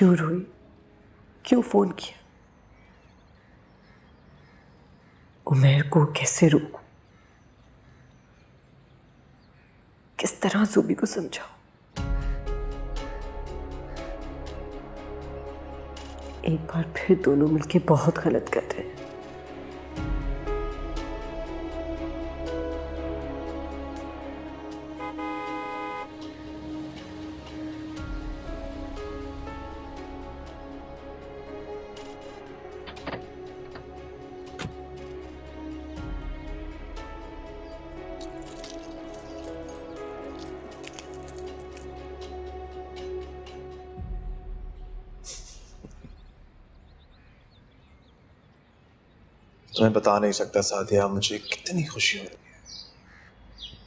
क्यों रोई, क्यों फोन किया? उमैर को कैसे रोकूं? किस तरह ज़ुबी को समझाऊं? एक बार फिर दोनों मिलके बहुत गलत कर रहे हैं। तुम्हें बता नहीं सकता सादिया, मुझे कितनी खुशी हो रही है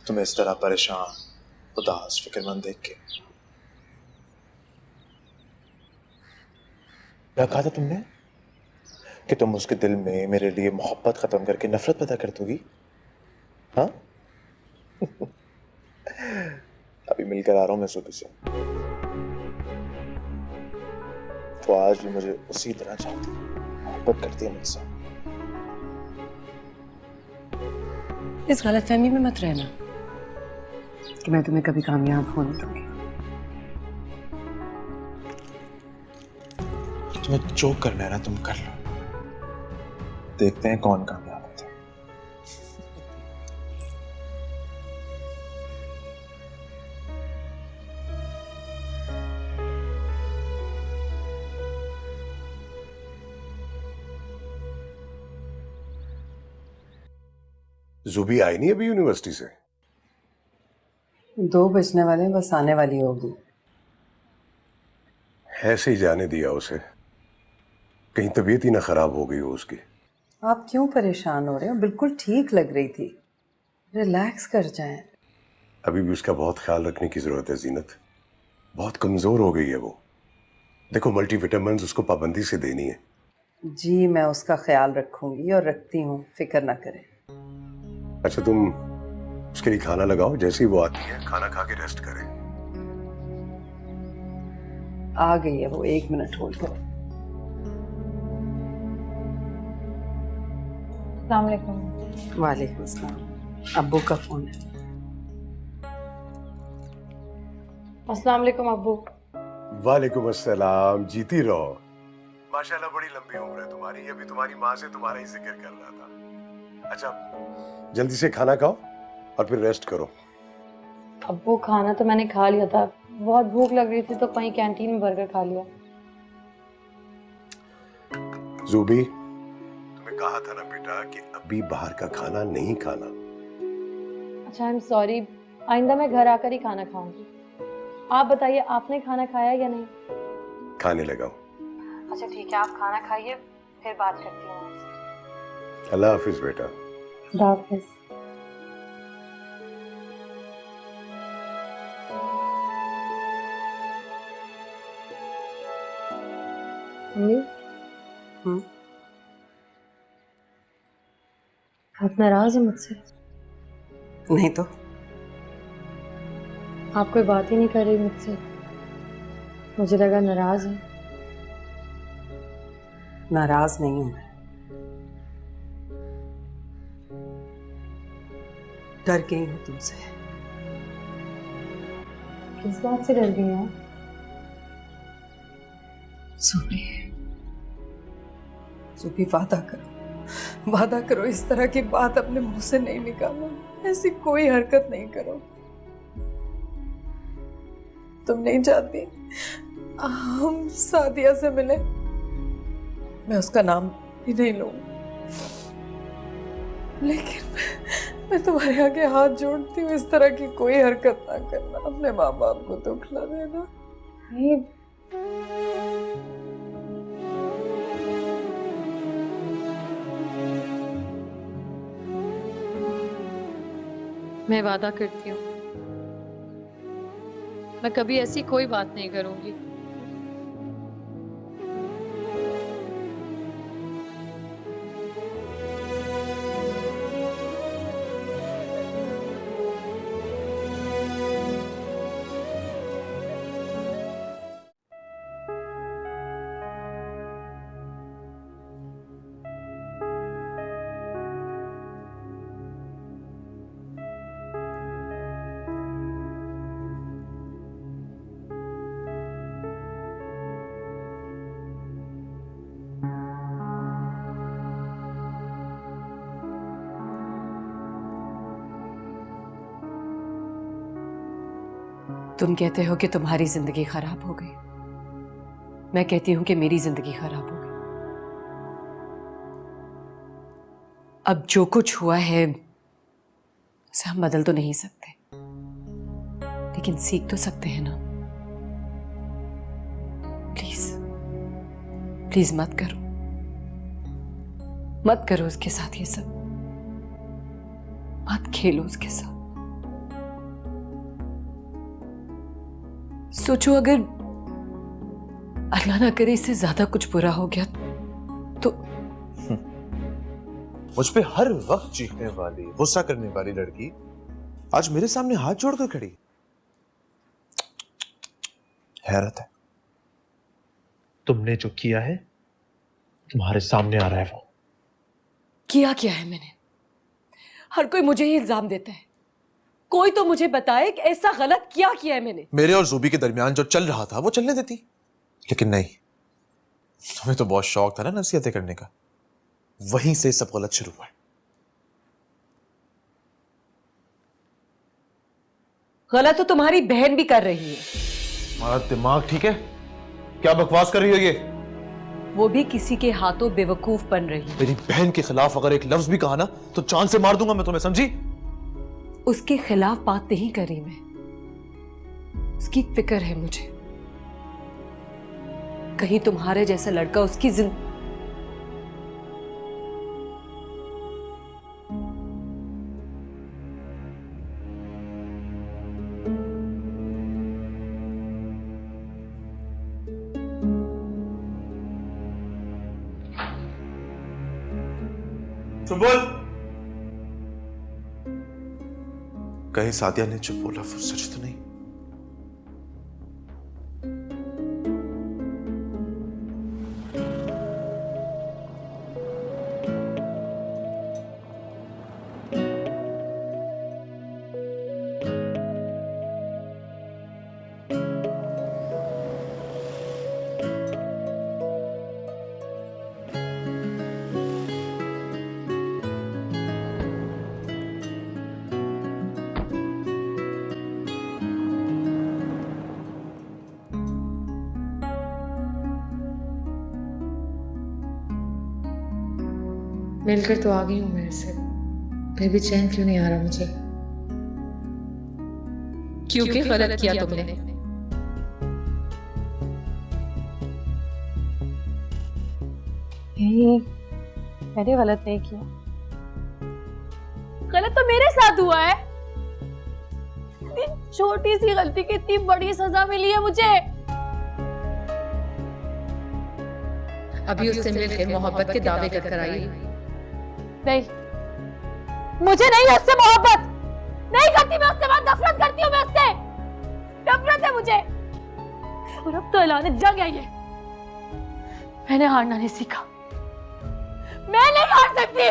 तुम्हें इस तरह परेशान, उदास, फिक्रमंद देख के। क्या कहा था तुमने कि तुम उसके दिल में मेरे लिए मोहब्बत खत्म करके नफरत पैदा कर दोगी? हाँ? अभी मिलकर आ रहा हूं मैं सुबह से। तो आज भी मुझे उसी तरह चाहती है, मोहब्बत करती है मुझसे। इस गलतफहमी में मत रहना कि मैं तुम्हें कभी कामयाब होने दूंगी। तुम्हें जो करना है ना तुम कर लो, देखते हैं कौन कामयाब होता है। ज़ुबी आई नहीं अभी यूनिवर्सिटी से? 2 बजने वाले हैं, बस आने वाली होगी। ऐसे ही जाने दिया उसे, कहीं तबीयत ही ना खराब हो गई हो उसकी। आप क्यों परेशान हो रहे हो? बिल्कुल ठीक लग रही थी, रिलैक्स कर जाएं। अभी भी उसका बहुत ख्याल रखने की जरूरत है जीनत, बहुत कमजोर हो गई है वो। देखो मल्टीविटामिन्स उसको पाबंदी से देनी है। जी मैं उसका ख्याल रखूंगी और रखती हूँ, फिक्र ना करें। अच्छा तुम उसके लिए खाना लगाओ, जैसे ही वो आती है खाना खा के रेस्ट करे। आ गई है वो, 1 मिनट होल्ड करो। अस्सलाम वालेकुम। वालेकुम अस्सलाम। अब्बू का फोन है। अस्सलाम वालेकुम अब्बू। वालेकुम अस्सलाम, जीती रहो। माशाल्लाह बड़ी लंबी उम्र है तुम्हारी, अभी तुम्हारी माँ से तुम्हारा ही जिक्र कर रहा था। अच्छा जल्दी से खाना खाओ और फिर रेस्ट करो। अब्बू खाना तो मैंने खा लिया था, बहुत भूख लग रही थी तो कहीं कैंटीन में बर्गर खा लिया। ज़ुबी तुम्हें कहा था ना बेटा कि अभी बाहर का खाना नहीं खाना। अच्छा आई एम सॉरी, आइंदा मैं घर आकर ही खाना खाऊंगी। आप बताइए आपने खाना खाया या नहीं? खाने लगाओ। अच्छा ठीक है, आप खाना खाइए, फिर बात करती हूँ आपसे। अल्लाह हाफिज बेटा। खुदा हाफिज। मम्मी आप नाराज हैं मुझसे? नहीं तो आप कोई बात ही नहीं कर रही मुझसे, मुझे लगा नाराज हैं। नाराज नहीं हूं मैं, डर गई हूं तुमसे। किस बात से डर गई हैं? ज़ुबी, ज़ुबी वादा करो इस तरह की बात अपने मुंह से नहीं निकालो, ऐसी कोई हरकत नहीं करो। तुम नहीं चाहती हम सादिया से मिले? मैं उसका नाम भी नहीं लूंगी, लेकिन मैं तुम्हारे आगे हाथ जोड़ती हूँ, इस तरह की कोई हरकत ना करना, अपने माँ बाप को दुख ना देना। नहीं मैं वादा करती हूँ मैं कभी ऐसी कोई बात नहीं करूंगी। तुम कहते हो कि तुम्हारी जिंदगी खराब हो गई, मैं कहती हूं कि मेरी जिंदगी खराब हो गई। अब जो कुछ हुआ है उसे हम बदल तो नहीं सकते, लेकिन सीख तो सकते हैं ना। प्लीज प्लीज मत करो, मत करो उसके साथ ये सब, मत खेलो उसके साथ। सोचो अगर अल्लाह ना करे इससे ज्यादा कुछ बुरा हो गया तो। मुझ पे हर वक्त चीखने वाली, गुस्सा करने वाली लड़की आज मेरे सामने हाथ जोड़कर खड़ी। हैरत है, तुमने जो किया है तुम्हारे सामने आ रहा है। वो किया क्या है मैंने? हर कोई मुझे ही इल्जाम देता है, कोई तो मुझे बताए कि ऐसा गलत क्या किया है मैंने। मेरे और जूबी के दरमियान जो चल रहा था वो चलने देती, लेकिन नहीं, तुम्हें तो बहुत शौक था ना नसीहतें करने का, वहीं से सब गलत शुरू हुआ। गलत तो तुम्हारी बहन भी कर रही है। तुम्हारा दिमाग ठीक है? क्या बकवास कर रही हो ये? वो भी किसी के हाथों बेवकूफ बन रही है। मेरी बहन के खिलाफ अगर एक लफ्ज भी कहा ना तो जान से मार दूंगा मैं तुम्हें, समझी? उसके खिलाफ बात नहीं कर रही मैं, उसकी फिक्र है मुझे। कहीं तुम्हारे जैसा लड़का उसकी चुप बोल। कहीं सादिया ने जो बोला वो सच तो नहीं? मिलकर तो आ गई हूँ मेरे से, फिर भी चैन क्यों नहीं आ रहा मुझे? क्योंकि गलत किया तुमने। मैंने गलत नहीं किया, गलत तो मेरे साथ हुआ है। इतनी छोटी सी गलती की इतनी बड़ी सजा मिली है मुझे। अभी उससे मिलकर मोहब्बत के दावे कर आई। नहीं, मुझे नहीं है उससे मोहब्बत, नहीं करती मैं उससे, बहुत नफरत करती हूँ मैं उससे, नफरत है मुझे। और अब तो ऐलान जंग है ये। मैंने हारना नहीं सीखा, मैं नहीं हार सकती।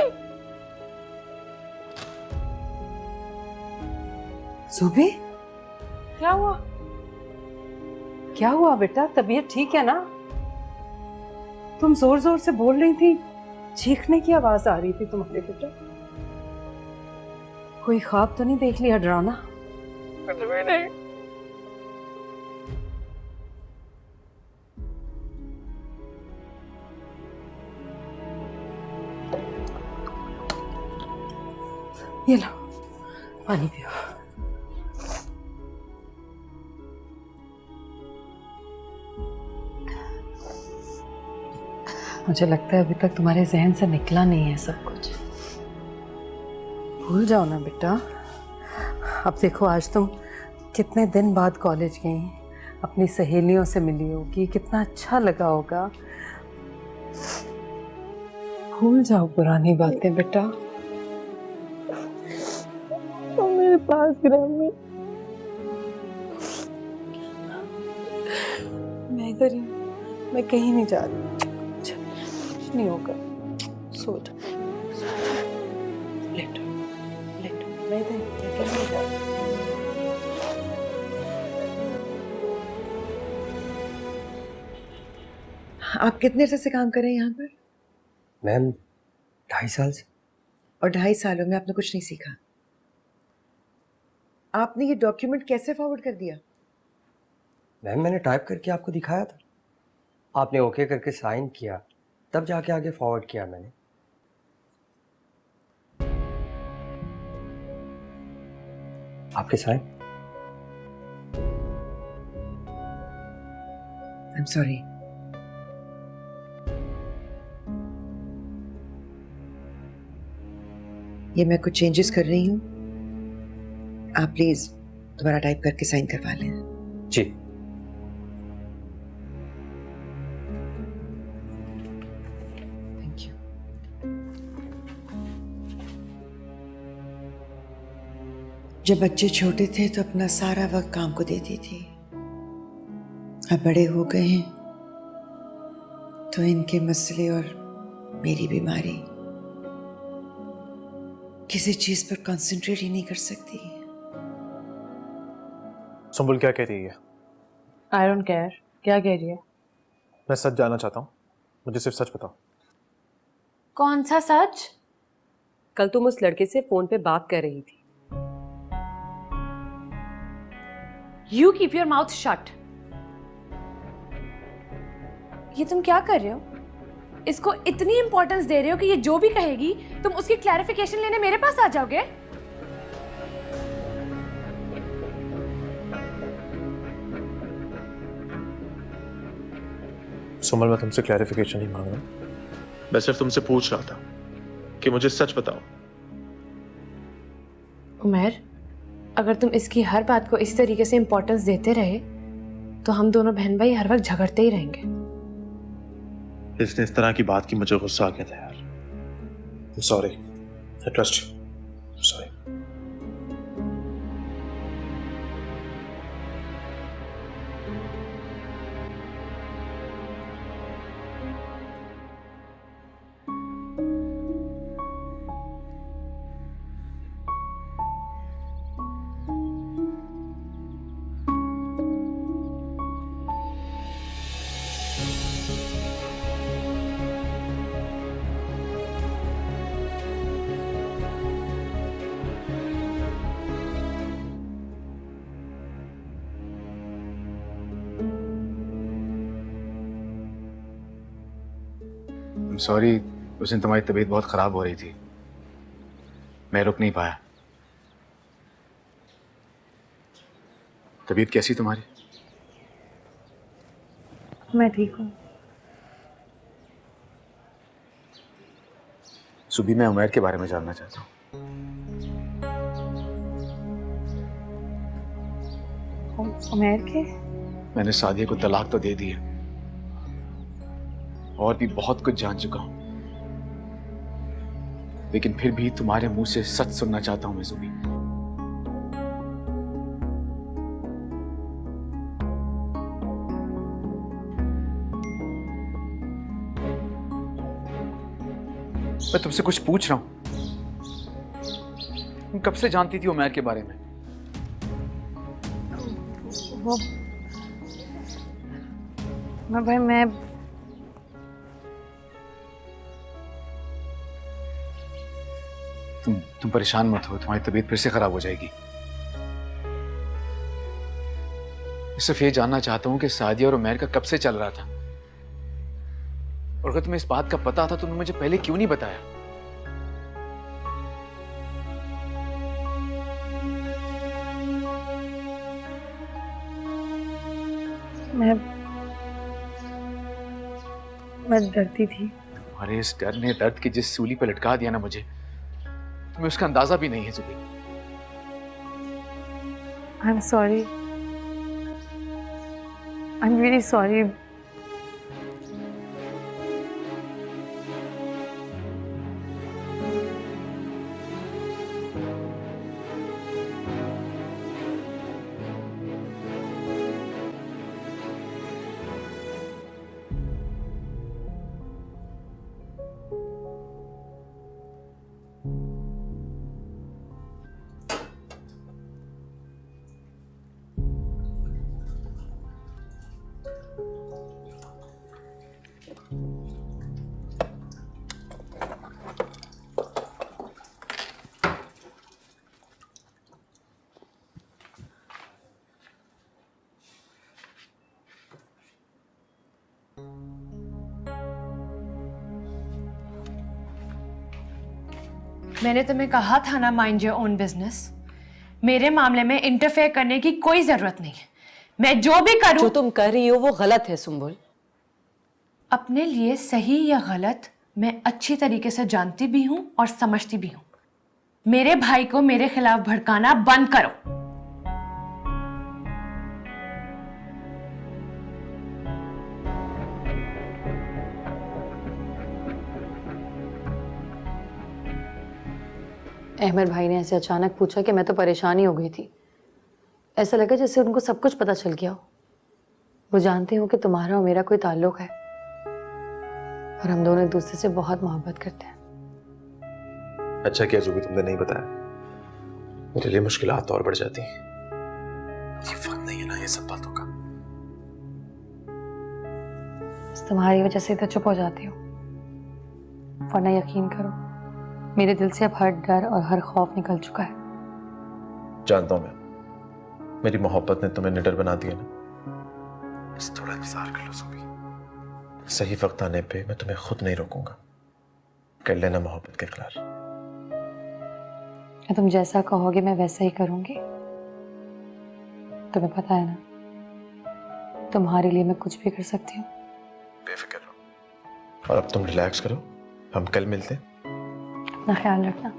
सुबी, क्या हुआ? क्या हुआ बेटा? तबीयत ठीक है ना? तुम जोर जोर से बोल रही थी, चीखने की आवाज आ रही थी तुम्हारे बेटा। कोई ख्वाब तो नहीं देख लिया डरावना? नहीं। ये लो पानी पियो। मुझे लगता है अभी तक तुम्हारे जहन से निकला नहीं है सब कुछ। भूल जाओ ना बेटा। अब देखो, आज तुम कितने दिन बाद कॉलेज गई, अपनी सहेलियों से मिली होगी, कितना अच्छा लगा होगा। भूल जाओ पुरानी बातें बेटा। तुम मेरे पास रहो। मैं इधर ही हूँ, मैं कहीं नहीं जा रही। कुछ नहीं होगा, सो जा, लेटो लेटो, मैं इधर हूँ, मैं कहीं नहीं जा रही। आप कितने अरसे से काम कर रहे हैं यहाँ पर? मैम 2.5 साल से। और 2.5 सालों में आपने कुछ नहीं सीखा? आपने ये डॉक्यूमेंट कैसे फॉरवर्ड कर दिया? मैम मैंने टाइप करके आपको दिखाया था, आपने ओके करके साइन किया, तब जाके आगे फॉरवर्ड किया मैंने। आपके साइन। I am sorry. ये मैं कुछ चेंजेस कर रही हूँ, आप प्लीज दोबारा टाइप करके साइन करवा लें। जी। Thank you. जब बच्चे छोटे थे तो अपना सारा वक्त काम को देती थी। अब बड़े हो गए हैं तो इनके मसले और मेरी बीमारी, किसी चीज पर कंसंट्रेट ही नहीं कर सकती। सुम्बुल क्या कह रही है? आई डोंट केयर क्या कह रही है। मैं सच जानना चाहता हूँ, मुझे सिर्फ सच बताओ। कौन सा सच? कल तुम उस लड़के से फोन पे बात कर रही थी। You keep your mouth shut. ये तुम क्या कर रहे हो? इसको इतनी इंपॉर्टेंस दे रहे हो कि ये जो भी कहेगी तुम उसकी क्लैरिफिकेशन लेने मेरे पास आ जाओगे? सुमल, मैं तुमसे क्लैरिफिकेशन नहीं मांग रहा, मैं सिर्फ तुमसे पूछ रहा था कि मुझे सच बताओ। उमर, अगर तुम इसकी हर बात को इस तरीके से इंपॉर्टेंस देते रहे तो हम दोनों बहन भाई हर वक्त झगड़ते ही रहेंगे। इसने इस तरह की बात की, मुझे गुस्सा आ गया था यार। Sorry, I trust you. Sorry. Sorry, उस दिन तुम्हारी तबीयत बहुत खराब हो रही थी, मैं रुक नहीं पाया। तबीयत कैसी तुम्हारी? मैं ठीक हूँ। सुबह मैं उमैर के बारे में जानना चाहता हूँ। उमैर के? मैंने सादिया को तलाक तो दे दी है और भी बहुत कुछ जान चुका हूं, लेकिन फिर भी तुम्हारे मुंह से सच सुनना चाहता हूं मैं जुबी। मैं तुमसे कुछ पूछ रहा हूं, तुम कब से जानती थी उमैर के बारे में? वो भाई मैं तुम परेशान मत हो, तुम्हारी तबीयत फिर से खराब हो जाएगी। मैं सिर्फ ये जानना चाहता हूं कि सादिया और उमैर का कब से चल रहा था, और अगर तुम्हें इस बात का पता था तो तुमने मुझे पहले क्यों नहीं बताया? मैं डरती थी। तुम्हारे इस डर ने दर्द की जिस सूली पे लटका दिया ना मुझे, तुम्हें उसका अंदाजा भी नहीं है Jubi. I am sorry, I am really sorry. मैंने तुम्हें कहा था ना, माइंड योर ओन बिजनेस। मेरे मामले में इंटरफेयर करने की कोई जरूरत नहीं है। मैं जो भी करूं, जो तुम कर रही हो वो गलत है सुम्बुल। अपने लिए सही या गलत मैं अच्छी तरीके से जानती भी हूं और समझती भी हूं। मेरे भाई को मेरे खिलाफ भड़काना बंद करो। अहमद भाई ने ऐसे अचानक पूछा कि मैं तो परेशान ही हो गई थी। ऐसा लगा जैसे उनको सब कुछ पता चल गया हो। वो जानते हो कि तुम्हारा और मेरा कोई ताल्लुक है और हम दोनों एक दूसरे से बहुत मोहब्बत करते हैं। अच्छा किया जो भी तुमने नहीं बताया, मेरे लिए मुश्किलात और बढ़ जाती। ये वक्त नहीं है ना ये सब बातों का। बस तुम्हारी वजह से इधर चुप हो जाती हो, वरना यकीन करो मेरे दिल से अब हर डर और हर खौफ निकल चुका है। जानता हूं मैं, मेरी मोहब्बत ने तुम्हें निडर बना दिया ना। बस थोड़ा इंतजार कर लो सुबह, सही वक्त आने पे मैं तुम्हें खुद नहीं रोकूंगा। कर लेना मोहब्बत के इकरार। तुम जैसा कहोगे मैं वैसा ही करूंगी। तुम्हें पता है ना, तुम्हारे लिए मैं कुछ भी कर सकती हूँ। बेफिक्र रहो और अब तुम रिलैक्स करो, हम कल मिलते हैं। अपना ख्याल रखना।